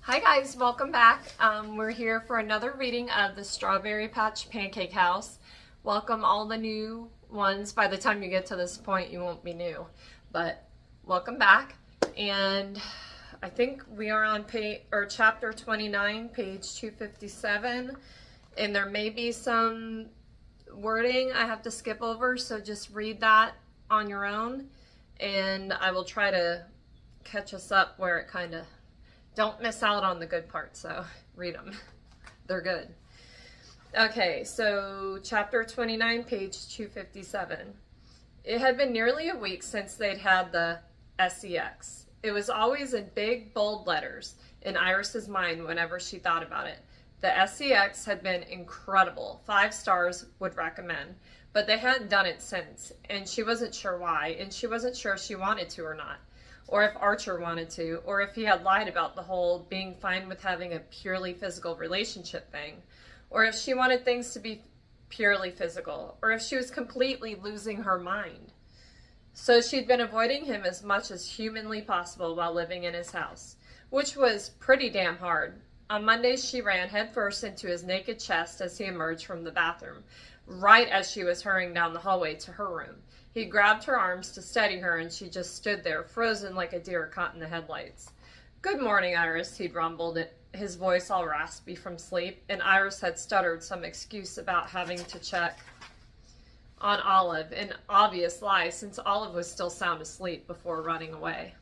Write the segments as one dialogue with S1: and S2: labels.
S1: Hi guys, welcome back. We're here for another reading of the Strawberry Patch Pancake House. Welcome all the new ones. By the time you get to this point, you won't be new, but welcome back. And I think we are on chapter 29, page 257, and there may be some wording I have to skip over, so just read that on your own, and I will try to catch us up where it kind of... Don't miss out on the good parts, so read them. They're good. Okay, so chapter 29, page 257. It had been nearly a week since they'd had the SEX. It was always in big, bold letters in Iris's mind whenever she thought about it. The SEX had been incredible. 5 stars would recommend. But they hadn't done it since, and she wasn't sure why, and she wasn't sure if she wanted to or not. Or if Archer wanted to, or if he had lied about the whole being fine with having a purely physical relationship thing, or if she wanted things to be purely physical, or if she was completely losing her mind. So she'd been avoiding him as much as humanly possible while living in his house, which was pretty damn hard. On Mondays, she ran headfirst into his naked chest as he emerged from the bathroom, right as she was hurrying down the hallway to her room. He grabbed her arms to steady her, and she just stood there, frozen like a deer caught in the headlights. "Good morning, Iris," he'd rumbled, his voice all raspy from sleep, and Iris had stuttered some excuse about having to check on Olive, an obvious lie since Olive was still sound asleep before running away.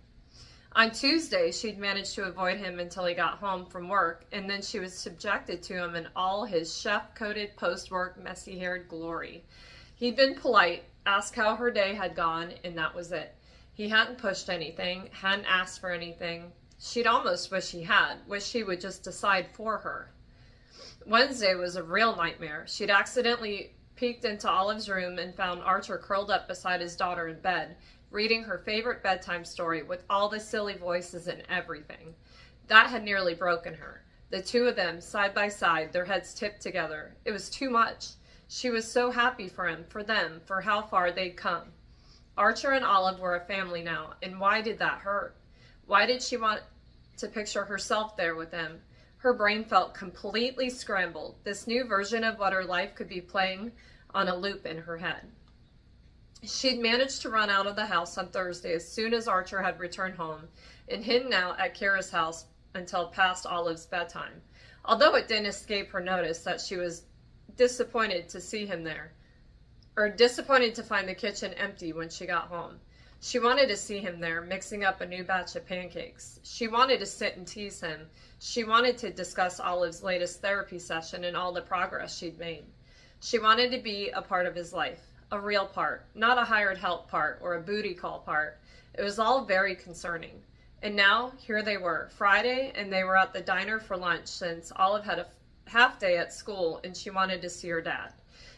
S1: On Tuesday, she'd managed to avoid him until he got home from work, and then she was subjected to him in all his chef-coated post-work messy-haired glory. He'd been polite, asked how her day had gone, and that was it. He hadn't pushed anything, hadn't asked for anything. She'd almost wish he had, wish he would just decide for her. Wednesday was a real nightmare. She'd accidentally peeked into Olive's room and found Archer curled up beside his daughter in bed, reading her favorite bedtime story with all the silly voices and everything. That had nearly broken her. The two of them, side by side, their heads tipped together. It was too much. She was so happy for him, for them, for how far they'd come. Archer and Olive were a family now, and why did that hurt? Why did she want to picture herself there with them? Her brain felt completely scrambled, this new version of what her life could be playing on a loop in her head. She'd managed to run out of the house on Thursday as soon as Archer had returned home, and hidden out at Kara's house until past Olive's bedtime, although it didn't escape her notice that she was disappointed to see him there, or disappointed to find the kitchen empty when she got home. She wanted to see him there, mixing up a new batch of pancakes. She wanted to sit and tease him. She wanted to discuss Olive's latest therapy session and all the progress she'd made. She wanted to be a part of his life, a real part, not a hired help part or a booty call part. It was all very concerning. And now, here they were, Friday, and they were at the diner for lunch since Olive had a half day at school and she wanted to see her dad.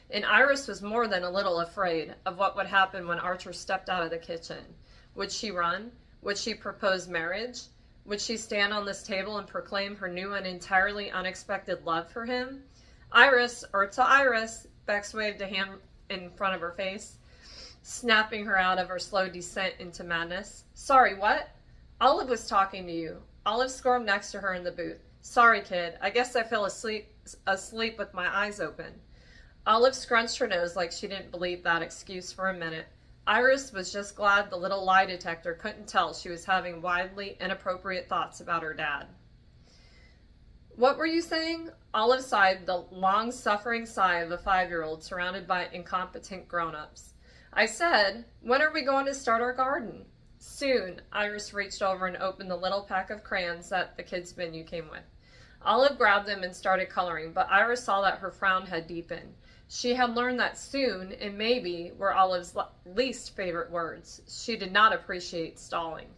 S1: And Iris was more than a little afraid of what would happen when Archer stepped out of the kitchen. Would she run? Would she propose marriage? Would she stand on this table and proclaim her new and entirely unexpected love for him? Iris, or to Iris, Bex waved a hand in front of her face, snapping her out of her slow descent into madness. "Sorry, what?" "Olive was talking to you." Olive squirmed next to her in the booth. "Sorry, kid. I guess I fell asleep with my eyes open." Olive scrunched her nose like she didn't believe that excuse for a minute. Iris was just glad the little lie detector couldn't tell she was having wildly inappropriate thoughts about her dad. "What were you saying?" Olive sighed the long-suffering sigh of a 5-year-old surrounded by incompetent grown-ups. "I said, when are we going to start our garden?" "Soon." Iris reached over and opened the little pack of crayons that the kids' menu came with. Olive grabbed them and started coloring, but Iris saw that her frown had deepened. She had learned that soon and maybe were Olive's least favorite words. She did not appreciate stalling.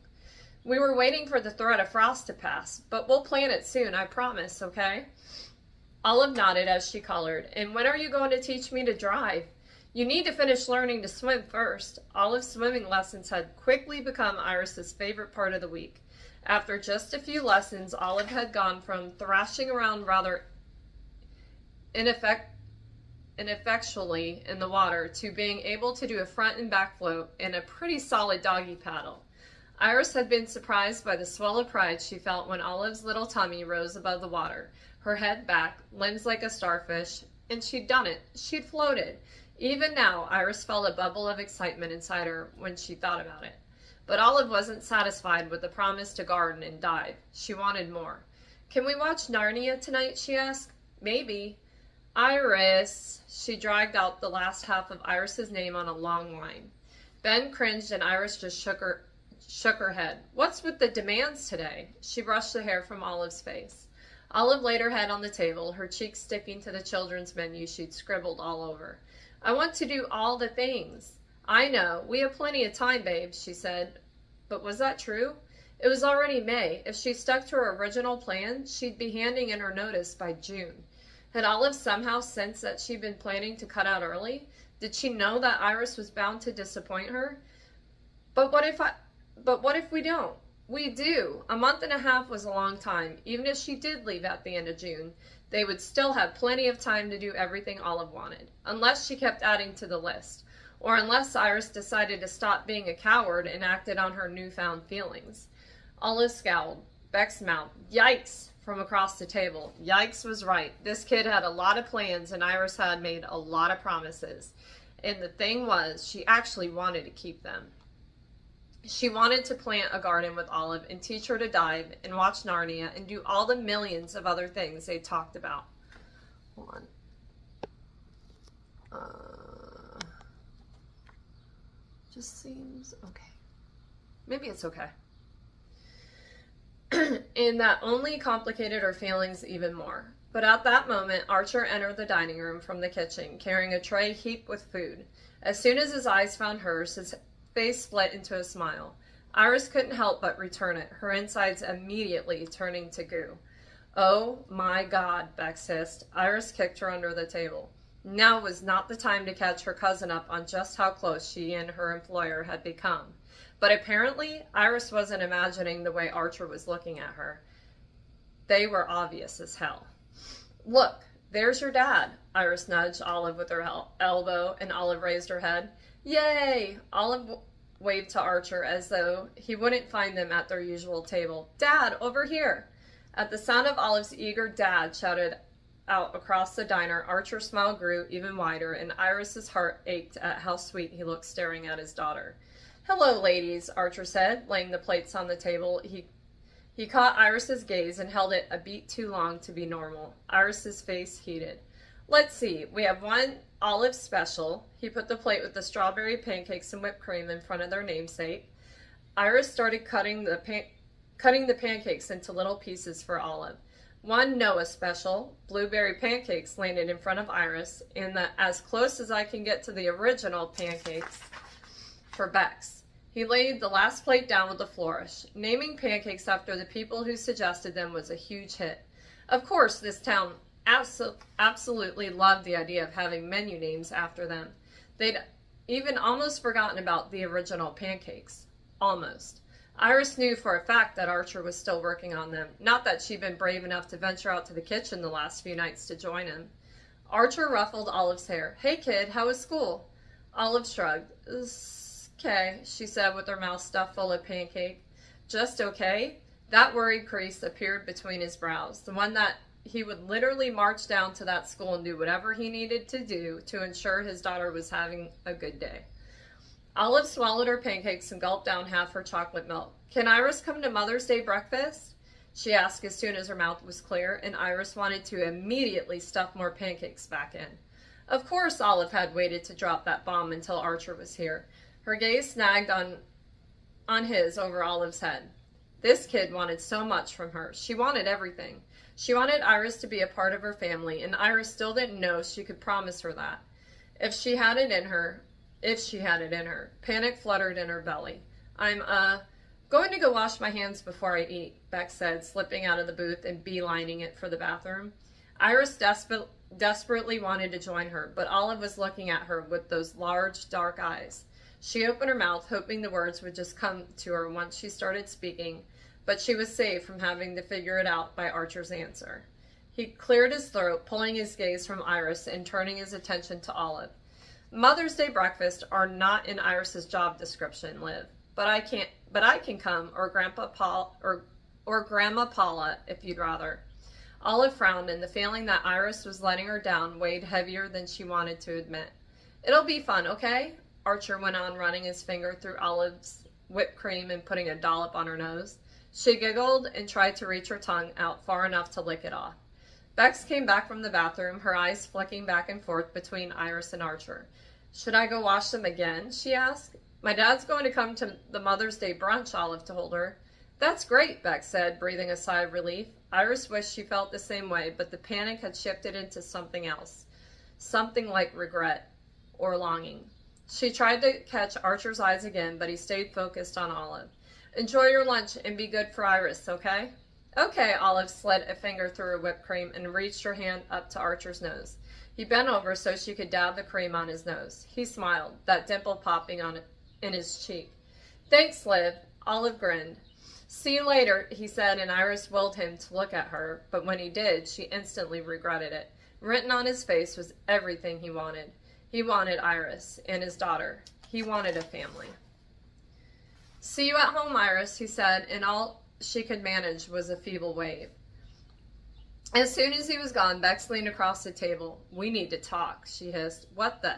S1: "We were waiting for the threat of frost to pass, but we'll plant it soon, I promise, okay?" Olive nodded as she colored. "And when are you going to teach me to drive?" "You need to finish learning to swim first." Olive's swimming lessons had quickly become Iris's favorite part of the week. After just a few lessons, Olive had gone from thrashing around rather ineffectually in the water to being able to do a front and back float and a pretty solid doggy paddle. Iris had been surprised by the swell of pride she felt when Olive's little tummy rose above the water, her head back, limbs like a starfish, and she'd done it. She'd floated. Even now, Iris felt a bubble of excitement inside her when she thought about it. But Olive wasn't satisfied with the promise to garden and dive. She wanted more. "Can we watch Narnia tonight?" she asked. "Maybe." "Iris." She dragged out the last half of Iris's name on a long line. Ben cringed and Iris just shook her head. "What's with the demands today?" She brushed the hair from Olive's face. Olive laid her head on the table, her cheeks sticking to the children's menu she'd scribbled all over. "I want to do all the things." "I know. We have plenty of time, babe," she said. But was that true? It was already May. If she stuck to her original plan, she'd be handing in her notice by June. Had Olive somehow sensed that she'd been planning to cut out early? Did she know that Iris was bound to disappoint her? But what if we don't? We do. A month and a half was a long time. Even if she did leave at the end of June, they would still have plenty of time to do everything Olive wanted, unless she kept adding to the list, or unless Iris decided to stop being a coward and acted on her newfound feelings. Olive scowled. Beck's mouth. "Yikes!" from across the table. Yikes was right. This kid had a lot of plans and Iris had made a lot of promises. And the thing was, she actually wanted to keep them. She wanted to plant a garden with Olive and teach her to dive and watch Narnia and do all the millions of other things they talked about. Hold on. Just seems okay. Maybe it's okay. And that only complicated her feelings even more. But at that moment, Archer entered the dining room from the kitchen, carrying a tray heaped with food. As soon as his eyes found hers, his face split into a smile. Iris couldn't help but return it, her insides immediately turning to goo. "Oh my God," Beck hissed. Iris kicked her under the table. Now was not the time to catch her cousin up on just how close she and her employer had become. But apparently, Iris wasn't imagining the way Archer was looking at her. They were obvious as hell. "Look, there's your dad." Iris nudged Olive with her elbow, and Olive raised her head. "Yay!" Olive waved to Archer as though he wouldn't find them at their usual table. "Dad, over here!" At the sound of Olive's eager "Dad" shouted out across the diner, Archer's smile grew even wider, and Iris's heart ached at how sweet he looked staring at his daughter. "Hello, ladies," Archer said, laying the plates on the table. He caught Iris's gaze and held it a beat too long to be normal. Iris's face heated. "Let's see, we have one Olive special." He put the plate with the strawberry pancakes and whipped cream in front of their namesake. Iris started cutting the pancakes into little pieces for Olive. "One Noah special." Blueberry pancakes landed in front of Iris, and as close as I can get to the original pancakes for Beck's. He laid the last plate down with a flourish. Naming pancakes after the people who suggested them was a huge hit. Of course, this town absolutely loved the idea of having menu names after them. They'd even almost forgotten about the original pancakes. Almost. Iris knew for a fact that Archer was still working on them, not that she'd been brave enough to venture out to the kitchen the last few nights to join him. Archer ruffled Olive's hair. "Hey kid, how was school?" Olive shrugged. "Okay," she said with her mouth stuffed full of pancake. "Just okay?" That worried crease appeared between his brows, the one that he would literally march down to that school and do whatever he needed to do to ensure his daughter was having a good day. Olive swallowed her pancakes and gulped down half her chocolate milk. "Can Iris come to Mother's Day breakfast?" she asked as soon as her mouth was clear, and Iris wanted to immediately stuff more pancakes back in. Of course Olive had waited to drop that bomb until Archer was here. Her gaze snagged on his over Olive's head. This kid wanted so much from her. She wanted everything. She wanted Iris to be a part of her family, and Iris still didn't know she could promise her that. If she had it in her. Panic fluttered in her belly. "I'm, going to go wash my hands before I eat," Beck said, slipping out of the booth and beelining it for the bathroom. Iris desperately wanted to join her, but Olive was looking at her with those large, dark eyes. She opened her mouth, hoping the words would just come to her once she started speaking, but she was saved from having to figure it out by Archer's answer. He cleared his throat, pulling his gaze from Iris and turning his attention to Olive. "Mother's Day breakfast are not in Iris's job description, Liv." but I can come, or Grandpa Paul, or Grandma Paula, if you'd rather. Olive frowned, and the feeling that Iris was letting her down weighed heavier than she wanted to admit. It'll be fun, okay? Archer went on, running his finger through Olive's whipped cream and putting a dollop on her nose. She giggled and tried to reach her tongue out far enough to lick it off. Bex came back from the bathroom, her eyes flicking back and forth between Iris and Archer. Should I go wash them again? She asked. My dad's going to come to the Mother's Day brunch, Olive told her. That's great, Bex said, breathing a sigh of relief. Iris wished she felt the same way, but the panic had shifted into something else. Something like regret or longing. She tried to catch Archer's eyes again, but he stayed focused on Olive. Enjoy your lunch and be good for Iris, okay? Okay, Olive slid a finger through her whipped cream and reached her hand up to Archer's nose. He bent over so she could dab the cream on his nose. He smiled, that dimple popping in his cheek. Thanks, Liv. Olive grinned. See you later, he said, and Iris willed him to look at her, but when he did, she instantly regretted it. Written on his face was everything he wanted. He wanted Iris and his daughter. He wanted a family. See you at home, Iris, he said, and all she could manage was a feeble wave. As soon as he was gone, Bex leaned across the table. We need to talk, she hissed. What the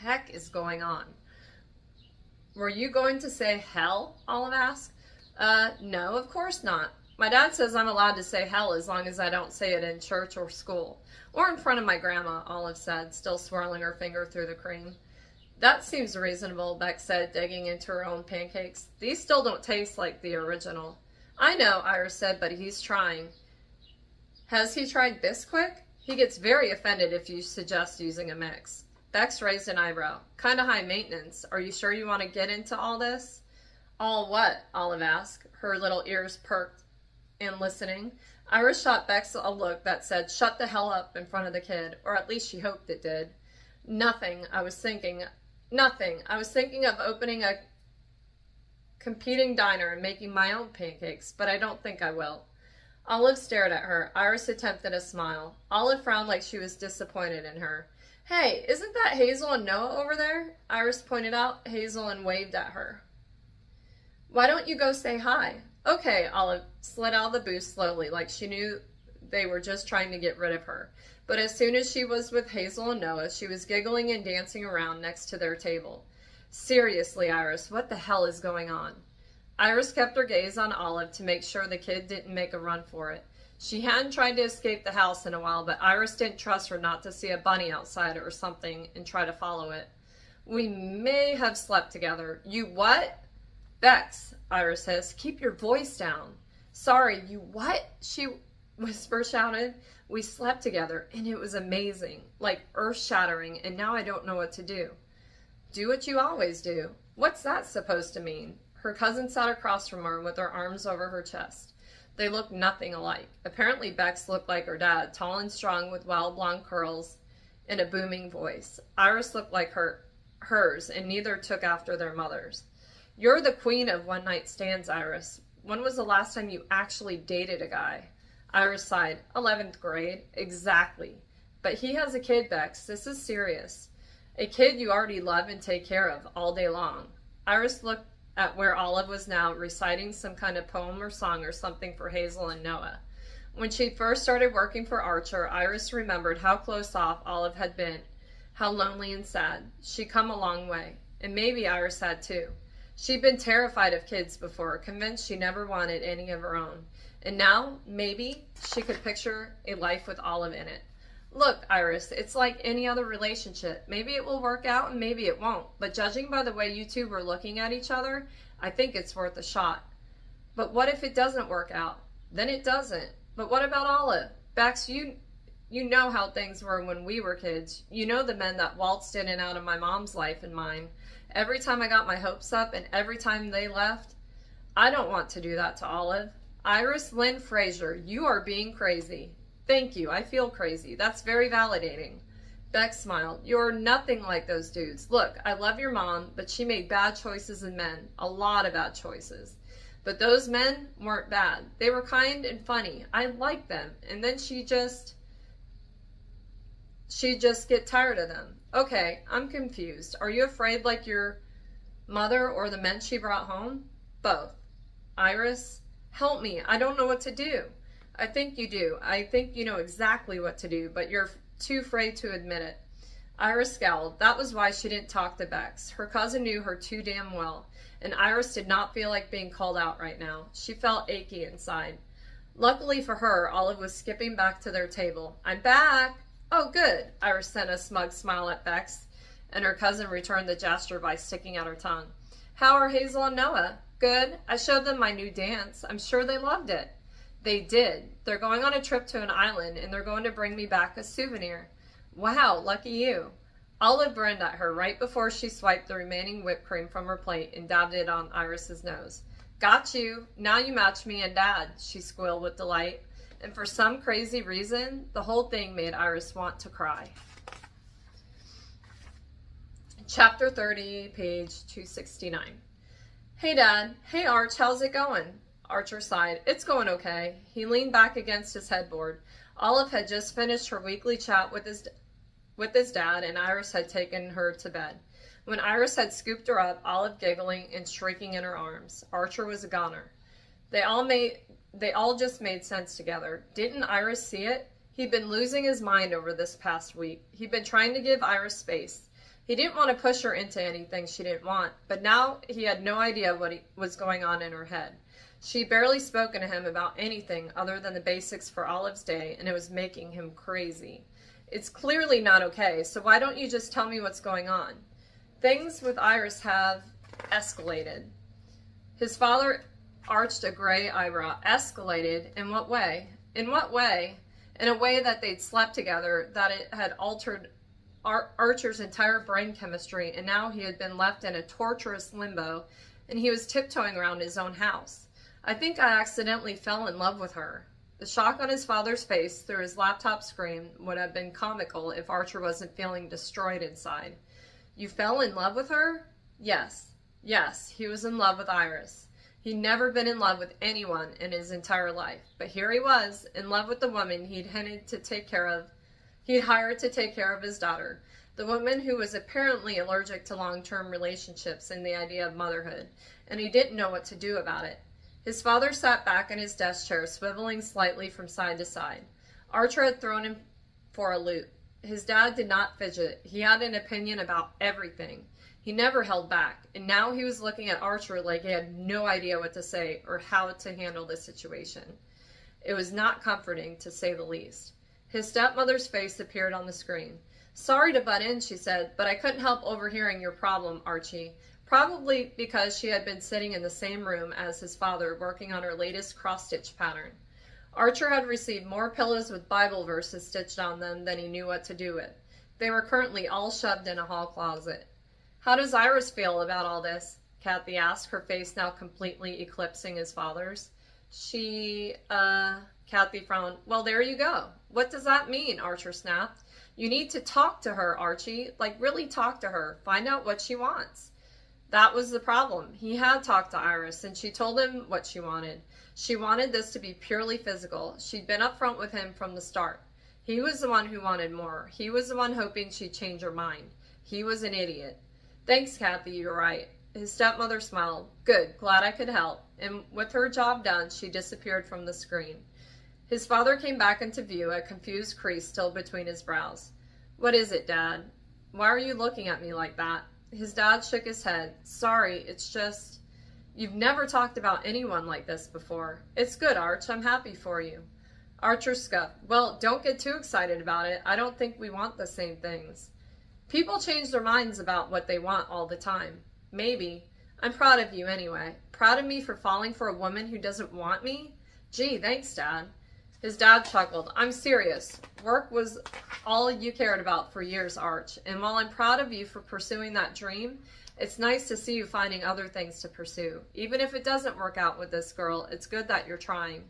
S1: heck is going on? Were you going to say hell? Olive asked. No, of course not. My dad says I'm allowed to say hell as long as I don't say it in church or school. Or in front of my grandma, Olive said, still swirling her finger through the cream. That seems reasonable, Bex said, digging into her own pancakes. These still don't taste like the original. I know, Iris said, but he's trying. Has he tried Bisquick? He gets very offended if you suggest using a mix. Bex raised an eyebrow. Kinda high maintenance. Are you sure you want to get into all this? All what? Olive asked, her little ears perked and listening. Iris shot Bex a look that said, shut the hell up in front of the kid, or at least she hoped it did. Nothing. I was thinking of opening a competing diner and making my own pancakes, but I don't think I will. Olive stared at her. Iris attempted a smile. Olive frowned like she was disappointed in her. Hey, isn't that Hazel and Noah over there? Iris pointed out Hazel and waved at her. Why don't you go say hi? Okay, Olive slid out of the booth slowly, like she knew they were just trying to get rid of her. But as soon as she was with Hazel and Noah, she was giggling and dancing around next to their table. Seriously, Iris, what the hell is going on? Iris kept her gaze on Olive to make sure the kid didn't make a run for it. She hadn't tried to escape the house in a while, but Iris didn't trust her not to see a bunny outside or something and try to follow it. We may have slept together. You what? Bex, Iris hissed, keep your voice down. Sorry, you what? She whisper shouted. We slept together, and it was amazing, like earth-shattering, and now I don't know what to do. Do what you always do. What's that supposed to mean? Her cousin sat across from her with her arms over her chest. They looked nothing alike. Apparently Bex looked like her dad, tall and strong with wild blonde curls and a booming voice. Iris looked like hers, and neither took after their mothers. You're the queen of one-night stands, Iris. When was the last time you actually dated a guy? Iris sighed. 11th grade. Exactly. But he has a kid, Bex. This is serious. A kid you already love and take care of all day long. Iris looked at where Olive was now, reciting some kind of poem or song or something for Hazel and Noah. When she first started working for Archer, Iris remembered how close off Olive had been, how lonely and sad. She'd come a long way. And maybe Iris had too. She'd been terrified of kids before, convinced she never wanted any of her own. And now, maybe, she could picture a life with Olive in it. Look, Iris, it's like any other relationship. Maybe it will work out and maybe it won't. But judging by the way you two were looking at each other, I think it's worth a shot. But what if it doesn't work out? Then it doesn't. But what about Olive? Bex, you know how things were when we were kids. You know the men that waltzed in and out of my mom's life and mine. Every time I got my hopes up and every time they left. I don't want to do that to Olive. Iris Lynn Fraser, you are being crazy. Thank you, I feel crazy. That's very validating. Bex smiled. You're nothing like those dudes. Look, I love your mom, but she made bad choices in men. A lot of bad choices. But those men weren't bad. They were kind and funny. I liked them. And then she'd just get tired of them. Okay, I'm confused. Are you afraid like your Mother or the men she brought home? Both. Iris, help me. I don't know what to do. I think you do. I think you know exactly what to do, but you're too afraid to admit it. Iris scowled. That was why she didn't talk to Bex. Her cousin knew her too damn well, and Iris did not feel like being called out right now. She felt achy inside. Luckily for her, Olive was skipping back to their table. I'm back! Oh, good! Iris sent a smug smile at Bex, and her cousin returned the gesture by sticking out her tongue. How are Hazel and Noah? Good. I showed them my new dance. I'm sure they loved it. They did. They're going on a trip to an island, and they're going to bring me back a souvenir. Wow, lucky you. Olive grinned at her right before she swiped the remaining whipped cream from her plate and dabbed it on Iris's nose. Got you. Now you match me and Dad, she squealed with delight. And for some crazy reason, the whole thing made Iris want to cry. Chapter 30, page 269. Hey, Dad. Hey, Arch, how's it going? Archer sighed. It's going okay. He leaned back against his headboard. Olive had just finished her weekly chat with his dad, and Iris had taken her to bed. When Iris had scooped her up, Olive giggling and shrieking in her arms, Archer was a goner. They all just made sense together. Didn't Iris see it? He'd been losing his mind over this past week. He'd been trying to give Iris space. He didn't want to push her into anything she didn't want, but now he had no idea what was going on in her head. She'd barely spoken to him about anything other than the basics for Olive's day, and it was making him crazy. It's clearly not okay, so why don't you just tell me what's going on? Things with Iris have escalated. His father arched a gray eyebrow. Escalated? In what way? In what way? In a way that they'd slept together, that it had altered Archer's entire brain chemistry, and now he had been left in a torturous limbo, and he was tiptoeing around his own house. I think I accidentally fell in love with her. The shock on his father's face through his laptop screen would have been comical if Archer wasn't feeling destroyed inside. You fell in love with her? Yes. Yes, he was in love with Iris. He'd never been in love with anyone in his entire life, but here he was, in love with the woman he'd hired to take care of his daughter, the woman who was apparently allergic to long-term relationships and the idea of motherhood, and he didn't know what to do about it. His father sat back in his desk chair, swiveling slightly from side to side. Archer had thrown him for a loop. His dad did not fidget. He had an opinion about everything. He never held back, and now he was looking at Archer like he had no idea what to say or how to handle the situation. It was not comforting, to say the least. His stepmother's face appeared on the screen. Sorry to butt in, she said, but I couldn't help overhearing your problem, Archie. Probably because she had been sitting in the same room as his father working on her latest cross-stitch pattern. Archer had received more pillows with Bible verses stitched on them than he knew what to do with. They were currently all shoved in a hall closet. How does Iris feel about all this? Kathy asked, her face now completely eclipsing his father's. Kathy frowned. Well, there you go. What does that mean? Archer snapped. You need to talk to her, Archie. Like, really talk to her. Find out what she wants. That was the problem. He had talked to Iris, and she told him what she wanted. She wanted this to be purely physical. She'd been upfront with him from the start. He was the one who wanted more. He was the one hoping she'd change her mind. He was an idiot. Thanks, Kathy, you're right. His stepmother smiled. Good, glad I could help. And with her job done, she disappeared from the screen. His father came back into view, a confused crease still between his brows. What is it, Dad? Why are you looking at me like that? His dad shook his head. Sorry, it's just... You've never talked about anyone like this before. It's good, Arch. I'm happy for you. Archer scuffed. Well, don't get too excited about it. I don't think we want the same things. People change their minds about what they want all the time. Maybe. I'm proud of you anyway. Proud of me for falling for a woman who doesn't want me? Gee, thanks, Dad. His dad chuckled. I'm serious. Work was all you cared about for years, Arch. And while I'm proud of you for pursuing that dream, it's nice to see you finding other things to pursue. Even if it doesn't work out with this girl, it's good that you're trying.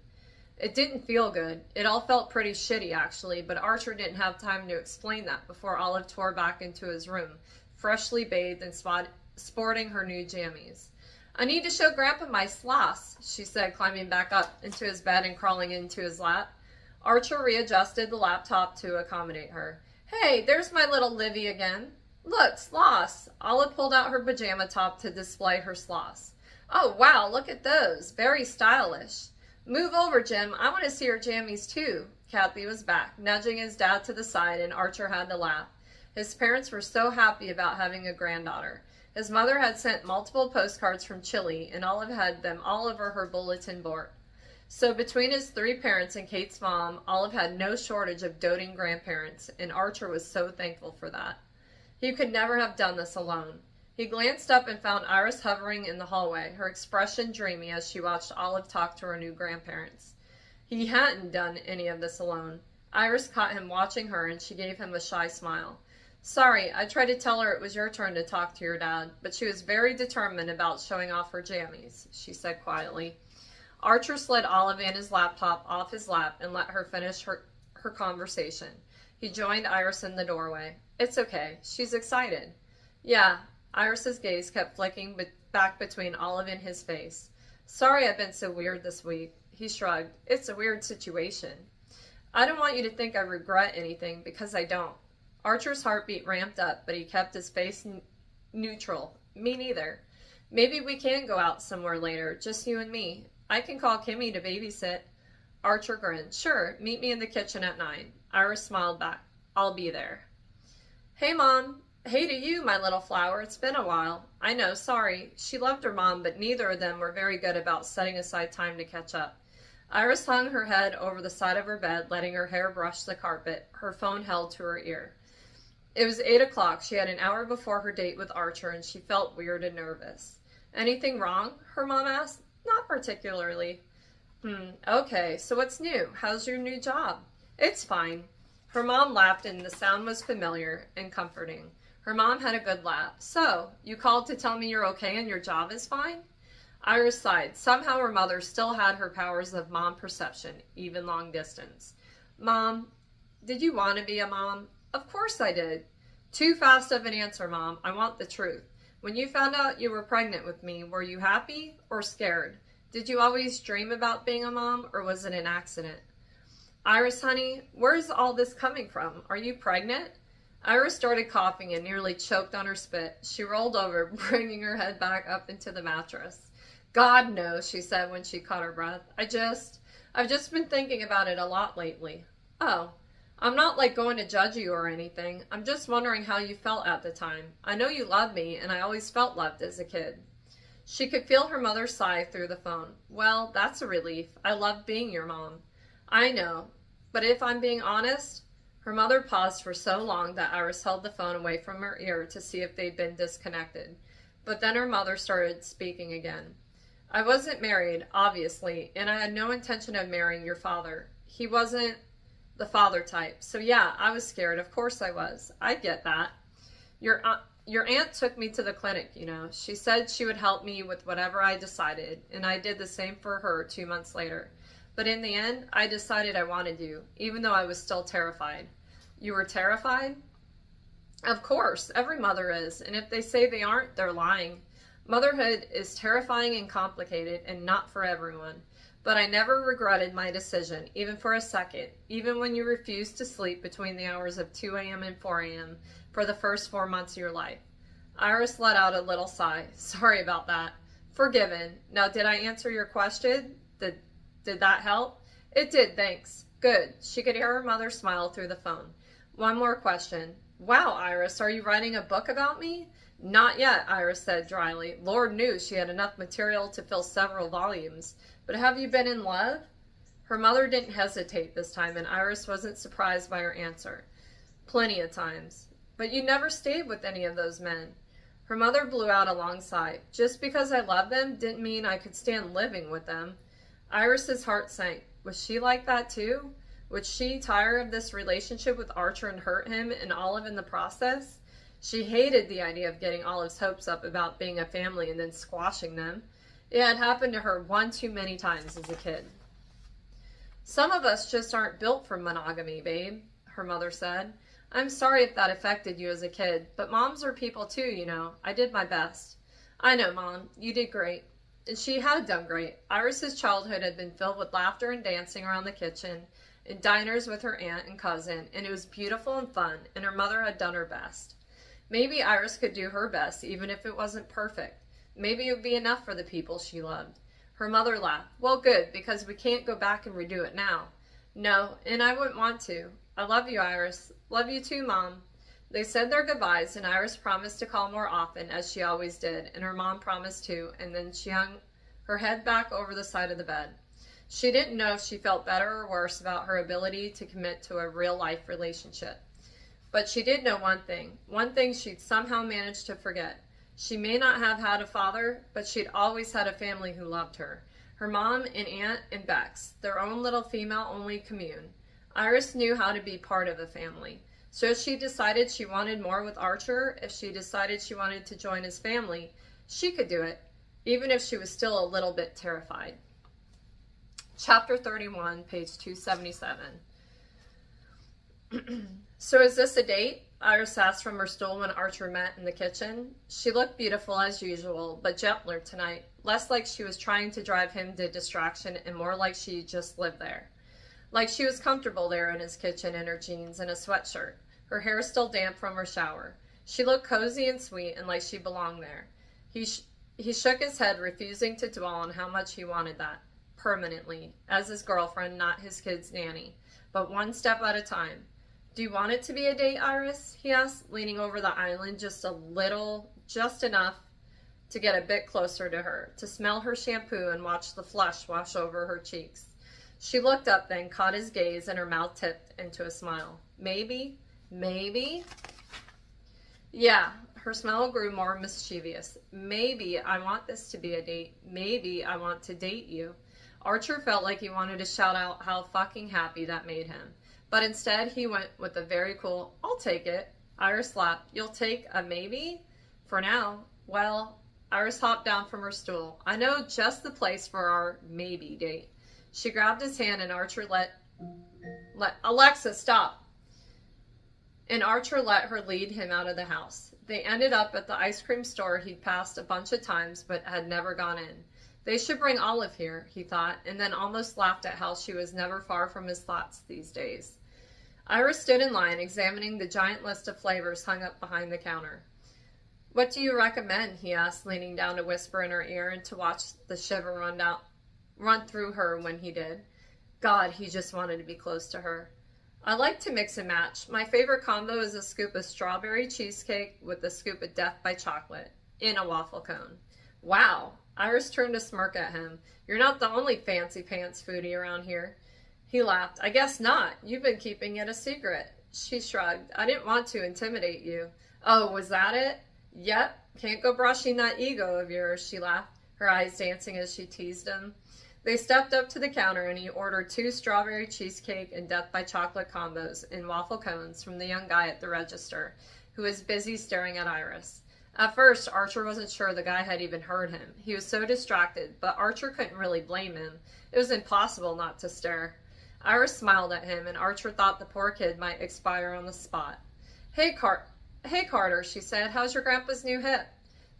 S1: It didn't feel good. It all felt pretty shitty, actually, but Archer didn't have time to explain that before Olive tore back into his room, freshly bathed and sporting her new jammies. I need to show Grandpa my sloths, she said, climbing back up into his bed and crawling into his lap. Archer readjusted the laptop to accommodate her. Hey, there's my little Livy again. Look, sloths! Olive pulled out her pajama top to display her sloths. Oh, wow, look at those. Very stylish. Move over, Jim. I want to see her jammies, too. Kathy was back, nudging his dad to the side, and Archer had to laugh. His parents were so happy about having a granddaughter. His mother had sent multiple postcards from Chile, and Olive had them all over her bulletin board. So between his three parents and Kate's mom, Olive had no shortage of doting grandparents, and Archer was so thankful for that. He could never have done this alone. He glanced up and found Iris hovering in the hallway, her expression dreamy as she watched Olive talk to her new grandparents. He hadn't done any of this alone. Iris caught him watching her, and she gave him a shy smile. Sorry, I tried to tell her it was your turn to talk to your dad, but she was very determined about showing off her jammies, she said quietly. Archer slid Olive and his laptop off his lap and let her finish her conversation. He joined Iris in the doorway. It's okay. She's excited. Yeah. Iris's gaze kept flicking back between Olive and his face. Sorry I've been so weird this week. He shrugged. It's a weird situation. I don't want you to think I regret anything, because I don't. Archer's heartbeat ramped up, but he kept his face neutral. Me neither. Maybe we can go out somewhere later, just you and me. I can call Kimmy to babysit. Archer grinned. Sure, meet me in the kitchen at 9. Iris smiled back. I'll be there. Hey, Mom. Hey to you, my little flower. It's been a while. I know, sorry. She loved her mom, but neither of them were very good about setting aside time to catch up. Iris hung her head over the side of her bed, letting her hair brush the carpet, her phone held to her ear. It was 8 o'clock. She had an hour before her date with Archer, and she felt weird and nervous. Anything wrong? Her mom asked. Not particularly. Okay, so what's new? How's your new job? It's fine. Her mom laughed, and the sound was familiar and comforting. Her mom had a good laugh. So, you called to tell me you're okay and your job is fine? Iris sighed. Somehow her mother still had her powers of mom perception, even long distance. Mom, did you want to be a mom? Of course I did. Too fast of an answer, Mom. I want the truth. When you found out you were pregnant with me, were you happy or scared? Did you always dream about being a mom, or was it an accident? Iris, honey, where's all this coming from? Are you pregnant? Iris started coughing and nearly choked on her spit. She rolled over, bringing her head back up into the mattress. God knows, she said when she caught her breath. I've just been thinking about it a lot lately. Oh, I'm not going to judge you or anything. I'm just wondering how you felt at the time. I know you love me, and I always felt loved as a kid. She could feel her mother sigh through the phone. Well, that's a relief. I love being your mom. I know, but if I'm being honest, her mother paused for so long that Iris held the phone away from her ear to see if they'd been disconnected. But then her mother started speaking again. I wasn't married, obviously, and I had no intention of marrying your father. He wasn't the father type. So yeah, I was scared. Of course I was. I get that. Your aunt took me to the clinic, you know. She said she would help me with whatever I decided, and I did the same for her 2 months later. But in the end, I decided I wanted you, even though I was still terrified. You were terrified? Of course, every mother is, and if they say they aren't, they're lying. Motherhood is terrifying and complicated, and not for everyone. But I never regretted my decision, even for a second, even when you refused to sleep between the hours of 2 a.m. and 4 a.m. for the first 4 months of your life. Iris let out a little sigh. Sorry about that. Forgiven. Now, did I answer your question? Did that help? It did, thanks. Good. She could hear her mother smile through the phone. One more question. Wow, Iris, are you writing a book about me? Not yet, Iris said dryly. Lord knew she had enough material to fill several volumes. But have you been in love? Her mother didn't hesitate this time, and Iris wasn't surprised by her answer. Plenty of times. But you never stayed with any of those men. Her mother blew out a long sigh. Just because I loved them didn't mean I could stand living with them. Iris's heart sank. Was she like that too? Would she tire of this relationship with Archer and hurt him and Olive in the process? She hated the idea of getting Olive's hopes up about being a family and then squashing them. It had happened to her one too many times as a kid. Some of us just aren't built for monogamy, babe, her mother said. I'm sorry if that affected you as a kid, but moms are people too, you know. I did my best. I know, Mom. You did great. And she had done great. Iris's childhood had been filled with laughter and dancing around the kitchen, and diners with her aunt and cousin, and it was beautiful and fun, and her mother had done her best. Maybe Iris could do her best, even if it wasn't perfect. Maybe it would be enough for the people she loved. Her mother laughed. Well, good, because we can't go back and redo it now. No, and I wouldn't want to. I love you, Iris. Love you too, Mom. They said their goodbyes, and Iris promised to call more often, as she always did, and her mom promised too, and then she hung her head back over the side of the bed. She didn't know if she felt better or worse about her ability to commit to a real-life relationship. But she did know one thing she'd somehow managed to forget. She may not have had a father, but she'd always had a family who loved her. Her mom and aunt and Bex, their own little female-only commune. Iris knew how to be part of a family. So if she decided she wanted more with Archer, if she decided she wanted to join his family, she could do it, even if she was still a little bit terrified. Chapter 31, page 277. So is this a date? Iris asked from her stool when Archer met in the kitchen. She looked beautiful as usual, but gentler tonight, less like she was trying to drive him to distraction and more like she just lived there. Like she was comfortable there in his kitchen in her jeans and a sweatshirt, her hair still damp from her shower. She looked cozy and sweet and like she belonged there. He shook his head, refusing to dwell on how much he wanted that, permanently, as his girlfriend, not his kid's nanny, but one step at a time. Do you want it to be a date, Iris? He asked, leaning over the island just a little, just enough to get a bit closer to her, to smell her shampoo and watch the flush wash over her cheeks. She looked up then, caught his gaze, and her mouth tipped into a smile. Maybe? Maybe? Yeah, her smile grew more mischievous. Maybe I want this to be a date. Maybe I want to date you. Archer felt like he wanted to shout out how fucking happy that made him. But instead, he went with a very cool, I'll take it. Iris laughed. You'll take a maybe? For now. Well, Iris hopped down from her stool. I know just the place for our maybe date. She grabbed his hand and Archer let Alexa, stop. And Archer let her lead him out of the house. They ended up at the ice cream store he'd passed a bunch of times but had never gone in. They should bring Olive here, he thought, and then almost laughed at how she was never far from his thoughts these days. Iris stood in line, examining the giant list of flavors hung up behind the counter. What do you recommend? He asked, leaning down to whisper in her ear and to watch the shiver run through her when he did. God, he just wanted to be close to her. I like to mix and match. My favorite combo is a scoop of strawberry cheesecake with a scoop of Death by Chocolate in a waffle cone. Wow. Iris turned to smirk at him. You're not the only fancy pants foodie around here. He laughed. I guess not. You've been keeping it a secret. She shrugged. I didn't want to intimidate you. Oh, was that it? Yep. Can't go brushing that ego of yours, she laughed, her eyes dancing as she teased him. They stepped up to the counter and he ordered 2 strawberry cheesecake and Death by Chocolate combos in waffle cones from the young guy at the register, who was busy staring at Iris. At first, Archer wasn't sure the guy had even heard him. He was so distracted, but Archer couldn't really blame him. It was impossible not to stare. Iris smiled at him, and Archer thought the poor kid might expire on the spot. Hey, Carter, she said. How's your grandpa's new hip?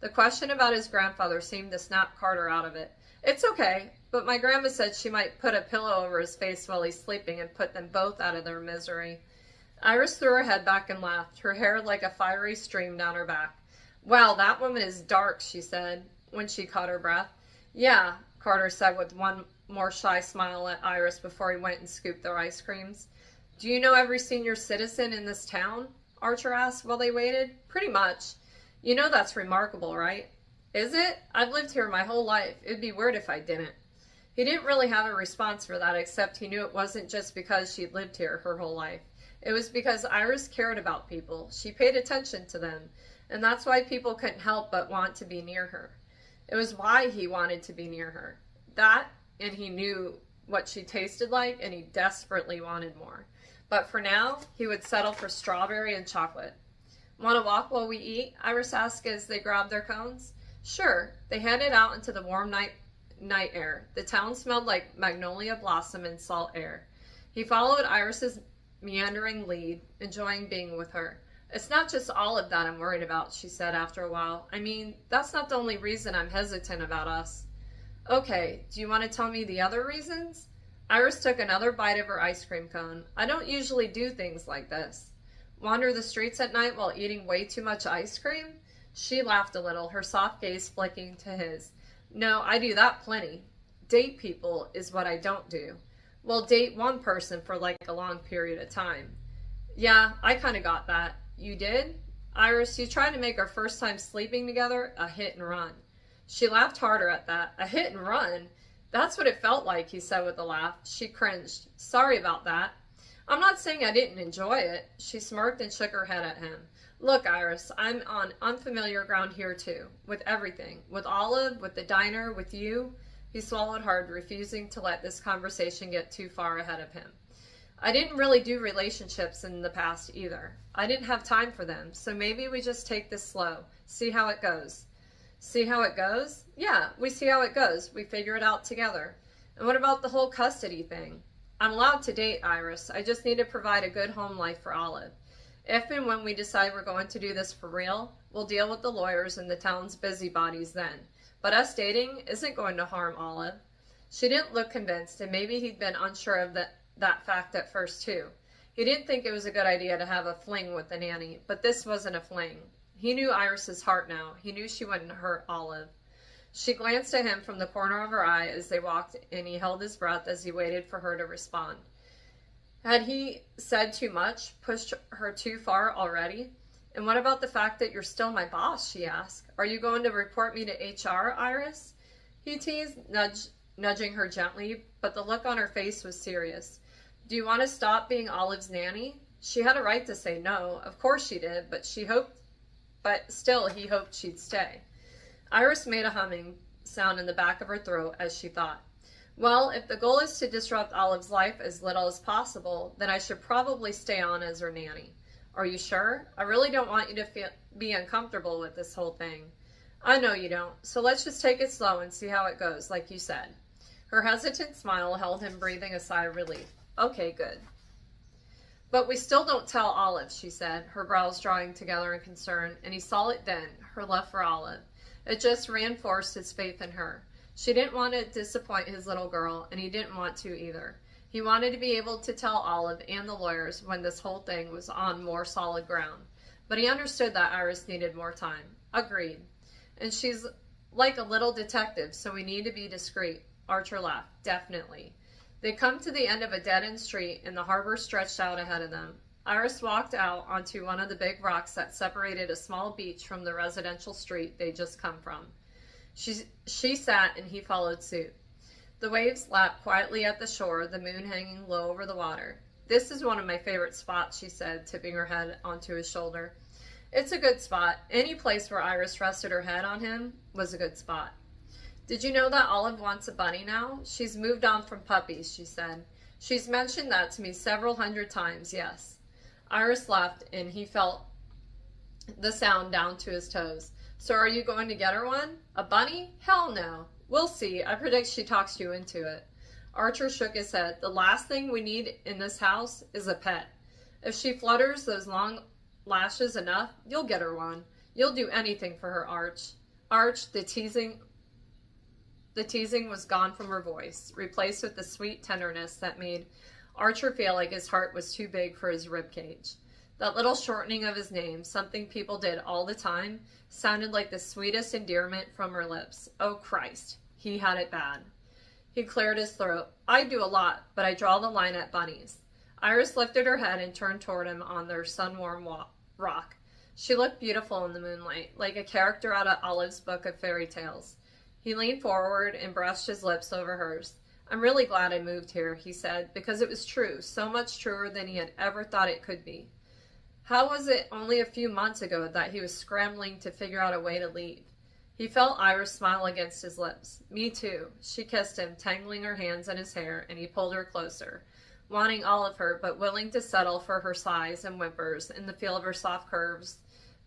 S1: The question about his grandfather seemed to snap Carter out of it. It's okay, but my grandma said she might put a pillow over his face while he's sleeping and put them both out of their misery. Iris threw her head back and laughed, her hair like a fiery stream down her back. Wow, that woman is dark, she said, when she caught her breath. Yeah, Carter said with one more shy smile at Iris before he went and scooped their ice creams. Do you know every senior citizen in this town? Archer asked while they waited. Pretty much. You know that's remarkable, right? Is it? I've lived here my whole life. It'd be weird if I didn't. He didn't really have a response for that, except he knew it wasn't just because she'd lived here her whole life. It was because Iris cared about people. She paid attention to them. And that's why people couldn't help but want to be near her. It was why he wanted to be near her. That, and he knew what she tasted like, and he desperately wanted more. But for now, he would settle for strawberry and chocolate. Want to walk while we eat? Iris asked as they grabbed their cones. Sure. They headed out into the warm night air. The town smelled like magnolia blossom and salt air. He followed Iris's meandering lead, enjoying being with her. It's not just Olive that I'm worried about, she said after a while. I mean, that's not the only reason I'm hesitant about us. Okay, do you want to tell me the other reasons? Iris took another bite of her ice cream cone. I don't usually do things like this. Wander the streets at night while eating way too much ice cream? She laughed a little, her soft gaze flicking to his. No, I do that plenty. Date people is what I don't do. Well, date one person for like a long period of time. Yeah, I kind of got that. You did? Iris, you tried to make our first time sleeping together a hit and run. She laughed harder at that. A hit and run? That's what it felt like, he said with a laugh. She cringed. Sorry about that. I'm not saying I didn't enjoy it. She smirked and shook her head at him. Look, Iris, I'm on unfamiliar ground here too. With everything. With Olive, with the diner, with you. He swallowed hard, refusing to let this conversation get too far ahead of him. I didn't really do relationships in the past either. I didn't have time for them, so maybe we just take this slow. See how it goes. See how it goes? Yeah, we see how it goes. We figure it out together. And what about the whole custody thing? I'm allowed to date, Iris. I just need to provide a good home life for Olive. If and when we decide we're going to do this for real, we'll deal with the lawyers and the town's busybodies then. But us dating isn't going to harm Olive. She didn't look convinced, and maybe he'd been unsure of that fact at first too. He didn't think it was a good idea to have a fling with the nanny, but this wasn't a fling. He knew Iris's heart now. He knew she wouldn't hurt Olive. She glanced at him from the corner of her eye as they walked, and he held his breath as he waited for her to respond. Had he said too much, pushed her too far already? And what about the fact that you're still my boss, she asked. Are you going to report me to HR, Iris? He teased, nudging her gently, but the look on her face was serious. Do you want to stop being Olive's nanny? She had a right to say no. Of course she did, but still he hoped she'd stay. Iris made a humming sound in the back of her throat as she thought. Well, if the goal is to disrupt Olive's life as little as possible, then I should probably stay on as her nanny. Are you sure? I really don't want you to be uncomfortable with this whole thing. I know you don't, so let's just take it slow and see how it goes, like you said. Her hesitant smile held him breathing a sigh of relief. Okay, good. But we still don't tell Olive, she said, her brows drawing together in concern, and he saw it then, her love for Olive. It just reinforced his faith in her. She didn't want to disappoint his little girl, and he didn't want to either. He wanted to be able to tell Olive and the lawyers when this whole thing was on more solid ground. But he understood that Iris needed more time. Agreed. And she's like a little detective, so we need to be discreet. Archer laughed. Definitely. They come to the end of a dead-end street, and the harbor stretched out ahead of them. Iris walked out onto one of the big rocks that separated a small beach from the residential street they'd just come from. She sat, and he followed suit. The waves lapped quietly at the shore, the moon hanging low over the water. This is one of my favorite spots, she said, tipping her head onto his shoulder. It's a good spot. Any place where Iris rested her head on him was a good spot. Did you know that Olive wants a bunny now? She's moved on from puppies, she said. She's mentioned that to me several hundred times, yes. Iris laughed, and he felt the sound down to his toes. So are you going to get her one? A bunny? Hell no. We'll see. I predict she talks you into it. Archer shook his head. The last thing we need in this house is a pet. If she flutters those long lashes enough, you'll get her one. You'll do anything for her, Arch. Arch, the teasing was gone from her voice, replaced with the sweet tenderness that made Archer feel like his heart was too big for his ribcage. That little shortening of his name, something people did all the time, sounded like the sweetest endearment from her lips. Oh, Christ. He had it bad. He cleared his throat. I do a lot, but I draw the line at bunnies. Iris lifted her head and turned toward him on their sun-warm rock. She looked beautiful in the moonlight, like a character out of Olive's book of fairy tales. He leaned forward and brushed his lips over hers. I'm really glad I moved here, he said, because it was true, so much truer than he had ever thought it could be. How was it only a few months ago that he was scrambling to figure out a way to leave? He felt Iris smile against his lips. Me too. She kissed him, tangling her hands in his hair, and he pulled her closer, wanting all of her, but willing to settle for her sighs and whimpers and the feel of her soft curves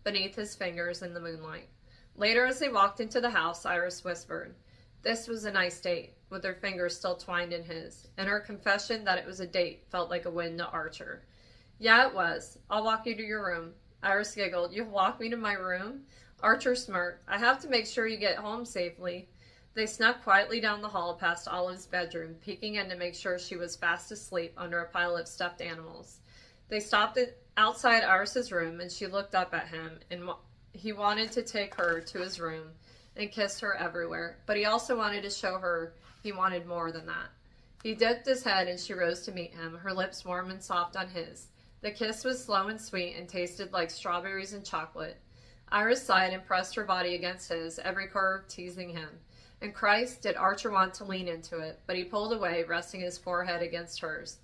S1: beneath his fingers in the moonlight. Later, as they walked into the house, Iris whispered, "This was a nice date," with her fingers still twined in his, and her confession that it was a date felt like a win to Archer. Yeah, it was. I'll walk you to your room. Iris giggled. You'll walk me to my room? Archer smirked. I have to make sure you get home safely. They snuck quietly down the hall past Olive's bedroom, peeking in to make sure she was fast asleep under a pile of stuffed animals. They stopped outside Iris's room, and she looked up at him, and he wanted to take her to his room and kiss her everywhere, but he also wanted to show her he wanted more than that. He dipped his head, and she rose to meet him, her lips warm and soft on his. The kiss was slow and sweet and tasted like strawberries and chocolate. Iris sighed and pressed her body against his, every curve teasing him. And Christ, did Archer want to lean into it, but he pulled away, resting his forehead against hers.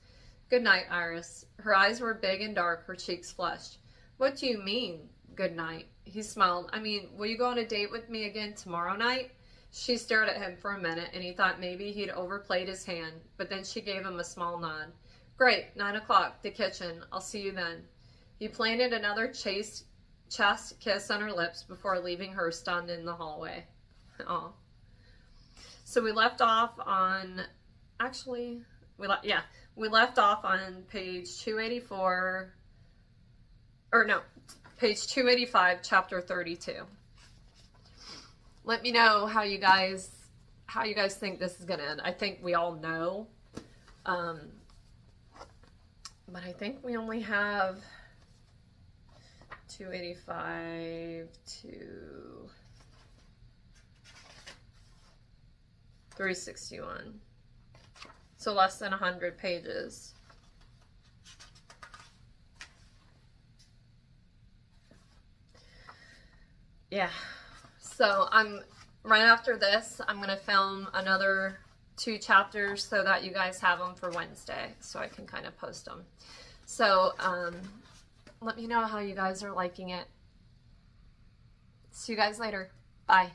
S1: Good night, Iris. Her eyes were big and dark, her cheeks flushed. What do you mean, good night? He smiled. I mean, will you go on a date with me again tomorrow night? She stared at him for a minute, and he thought maybe he'd overplayed his hand, but then she gave him a small nod. Great, 9 o'clock, the kitchen. I'll see you then. He planted another chaste kiss on her lips before leaving her stunned in the hallway. Aw. So we left off on, we left off on page 284, or no, page 285, chapter 32. Let me know how you guys think this is gonna end. I think we all know, but I think we only have 285 to 361. So less than 100 pages. Yeah. So right after this, I'm going to film another 2 chapters so that you guys have them for Wednesday, so I can kind of post them. So let me know how you guys are liking it. See you guys later. Bye.